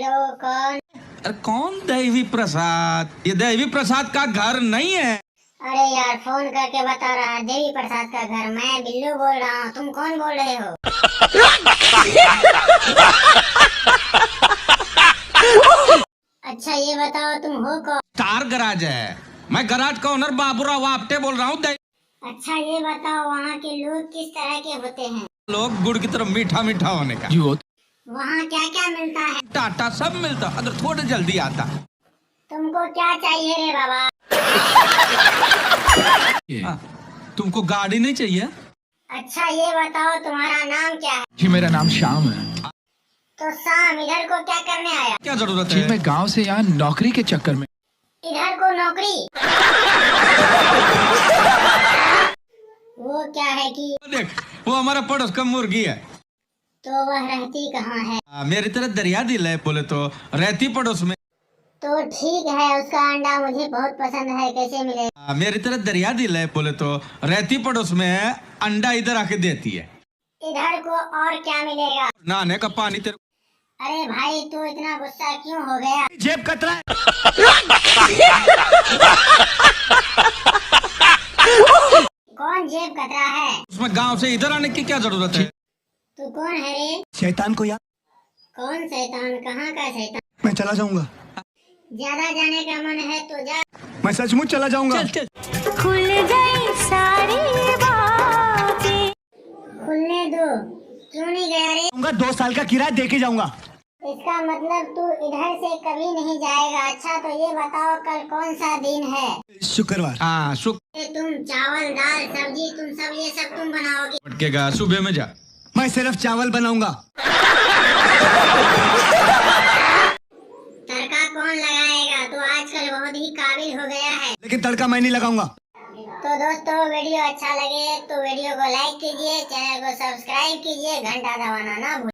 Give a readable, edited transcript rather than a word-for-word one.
Hello कौन? अरे कौन देवी प्रसाद? ये देवी प्रसाद का घर नहीं है। अरे यार फोन करके बता रहा है देवी प्रसाद का घर। मैं बिल्लू बोल रहा हूँ, तुम कौन बोल रहे हो? अच्छा ये बताओ तुम हो कौन? स्टार गराज है, मैं गराज का ओनर बाबूराव आपटे बोल रहा हूँ। अच्छा ये बताओ वहाँ के लोग किस तरह के होते हैं? लोग गुड़ की तरफ मीठा मीठा होने का। वहाँ क्या क्या मिलता है? टाटा सब मिलता, अगर थोड़ा जल्दी आता। तुमको क्या चाहिए रे बाबा? तुमको गाड़ी नहीं चाहिए? अच्छा ये बताओ तुम्हारा नाम क्या है? जी मेरा नाम श्याम है। तो शाम इधर को क्या करने आया? क्या जरूरत जी है? मैं गांव से यहाँ नौकरी के चक्कर में। इधर को नौकरी? वो क्या है कि? देख वो हमारा पड़ोस का मुर्गी है। तो वह रहती कहाँ है? मेरी तरह दरिया दिल है, बोले तो रहती पड़ोस में। तो ठीक है, उसका अंडा मुझे बहुत पसंद है, कैसे मिलेगा? मेरी तरह दरिया दिल है, बोले तो रहती पड़ोस में है, अंडा इधर आके देती है। इधर को और क्या मिलेगा? नहाने का पानी तेरे। अरे भाई तू इतना गुस्सा क्यों हो गया? जेब कतरा है। कौन जेब कतरा है? उसमें गांव से इधर आने की क्या जरूरत है? तू कौन है रे? शैतान को यार। कौन शैतान? कहाँ का शैतान? मैं चला जाऊंगा। ज्यादा जाने का मन है तो जा। मैं सचमुच चला जाऊंगा। चल। खुल गई सारी बातें। खुलने दो। क्यों नहीं गया रे? 2 साल का किराया दे के जाऊंगा। इसका मतलब तू इधर से कभी नहीं जाएगा। अच्छा तो ये बताओ कल कौन सा दिन है? शुक्रवार। हाँ तुम चावल दाल सब्जी तुम सब ये सब तुम बनाओगे? भटकेगा, सुबह में जा। मैं सिर्फ चावल बनाऊंगा। तड़का कौन लगाएगा? तू आजकल बहुत ही काबिल हो गया है। लेकिन तड़का मैं नहीं लगाऊंगा। तो दोस्तों वीडियो अच्छा लगे तो वीडियो को लाइक कीजिए, चैनल को सब्सक्राइब कीजिए, घंटा दबाना ना भूलिए।